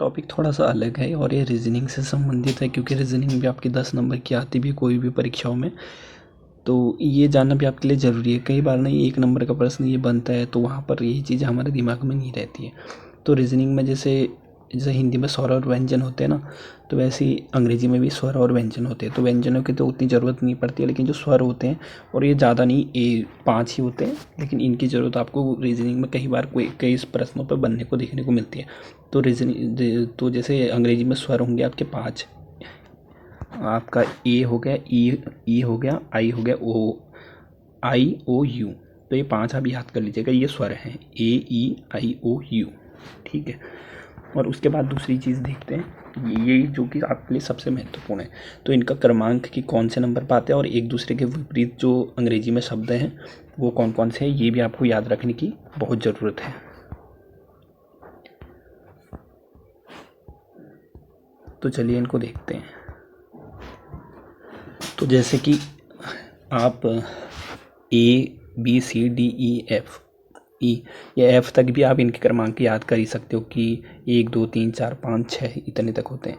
Topic थोड़ा सा अलग है और ये रीजनिंग से संबंधित है, क्योंकि रीजनिंग भी आपके 10 नंबर की आती भी कोई भी परीक्षाओं में, तो ये जानना भी आपके लिए ज़रूरी है। कई बार नहीं 1 नंबर का प्रश्न ये बनता है तो वहाँ पर यही चीज़ हमारे दिमाग में नहीं रहती है। तो रीजनिंग में जैसे जैसे हिंदी में स्वर और व्यंजन होते हैं ना, तो वैसे ही अंग्रेजी में भी स्वर और व्यंजन होते हैं। तो व्यंजनों की तो उतनी ज़रूरत नहीं पड़ती है, लेकिन जो स्वर होते हैं, और ये ज़्यादा नहीं, ये 5 ही होते हैं, लेकिन इनकी ज़रूरत आपको रीजनिंग में कई बार कई प्रश्नों पर बनने को देखने को मिलती है। तो तो जैसे अंग्रेजी में स्वर होंगे आपके 5, आपका ए हो गया, ई हो गया, आई हो गया, ओ यू। तो ये 5 आप याद कर लीजिएगा, ये स्वर हैं, ए ई आई ओ यू। ठीक है। और उसके बाद दूसरी चीज़ देखते हैं, ये जो कि आपके लिए सबसे महत्वपूर्ण है, तो इनका क्रमांक कि कौन से नंबर पाते हैं और एक दूसरे के विपरीत जो अंग्रेजी में शब्द हैं वो कौन कौन से हैं, ये भी आपको याद रखने की बहुत ज़रूरत है। तो चलिए इनको देखते हैं। तो जैसे कि आप ABCDEF या एफ तक भी आप इनके क्रमांक याद कर ही सकते हो कि 1 2 3 4 5 6 इतने तक होते हैं।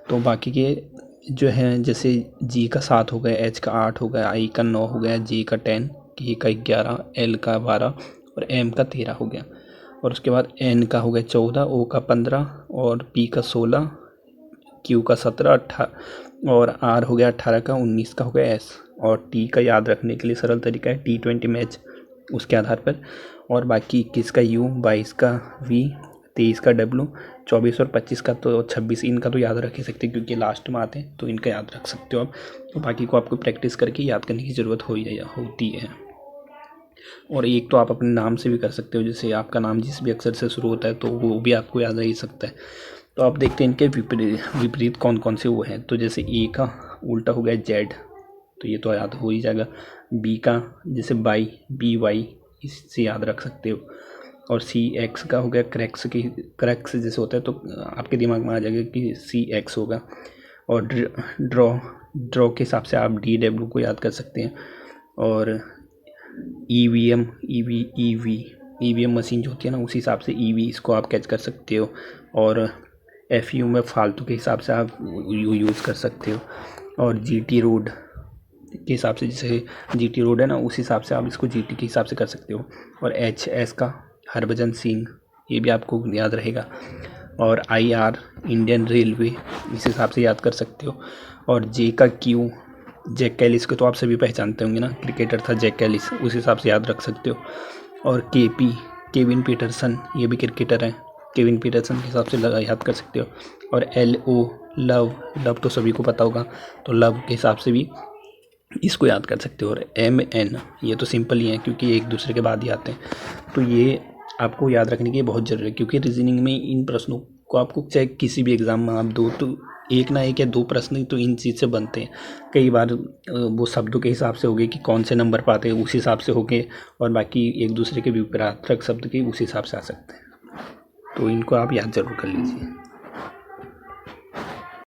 तो बाकी के जो हैं, जैसे जी का 7 हो गया, एच का 8 हो गया, आई का 9 हो गया, जे का 10, के का 11, एल का 12 और एम का 13 हो गया। और उसके बाद एन का हो गया 14, ओ का 15 और पी का 16, क्यू का 17, 18 और आर हो गया 18 का, 19 का हो गया एस। और टी का याद रखने के लिए सरल तरीका है T20 मैच, उसके आधार पर। और बाकी 21 का यू, 22 का वी, 23 का डब्ल्यू, 24 और 25 का तो 26, इनका तो याद रख ही सकते हैं क्योंकि लास्ट में आते हैं, तो इनका याद रख सकते हो आप। तो बाकी को आपको प्रैक्टिस करके याद करने की ज़रूरत होती है। और एक तो आप अपने नाम से भी कर सकते हो, जैसे आपका नाम जिस भी अक्षर से शुरू होता है तो वो भी आपको याद रह ही सकता है। तो आप देखते हैं इनके विपरीत कौन कौन से वो हैं। तो जैसे ए का उल्टा हो गया जेड, तो ये तो याद हो ही जाएगा। बी का जैसे बाई, BY, इससे याद रख सकते हो। और CX का हो गया क्रैक्स जैसे होता है, तो आपके दिमाग में आ जाएगा कि CX होगा। और ड्रॉ के हिसाब से आप DW को याद कर सकते हैं। और EVM मशीन जो होती है ना, उसी हिसाब से EV इसको आप कैच कर सकते हो। और FU में फालतू के हिसाब से आप यूज़ कर सकते हो। और GT रोड के हिसाब से, जैसे GT रोड है ना, उस हिसाब से आप इसको GT के हिसाब से कर सकते हो। और HS का हरभजन सिंह, ये भी आपको याद रहेगा। और IR इंडियन रेलवे, इस हिसाब से याद कर सकते हो। और J का Q, जैक कैलिस को तो आप सभी पहचानते होंगे ना, क्रिकेटर था जैक कैलिस, उस हिसाब से याद रख सकते हो। और KP केविन पीटरसन, ये भी क्रिकेटर हैं, केविन पीटरसन के हिसाब से याद कर सकते हो। और LO लव तो सभी को पता होगा, तो लव के हिसाब से भी इसको याद कर सकते हो। और MN, ये तो सिंपल ही है क्योंकि एक दूसरे के बाद ही आते हैं, तो ये आपको याद रखने की बहुत ज़रूरी है। क्योंकि रीजनिंग में इन प्रश्नों को आपको चाहे किसी भी एग्ज़ाम में आप दो, तो एक ना एक या 2 प्रश्न तो इन चीज़ से बनते हैं। कई बार वो शब्दों के हिसाब से हो गए कि कौन से नंबर पाते हैं, उस हिसाब से हो गए, और बाकी एक दूसरे के विपरीतार्थक शब्द के उस हिसाब से आ सकते हैं। तो इनको आप याद ज़रूर कर लीजिए।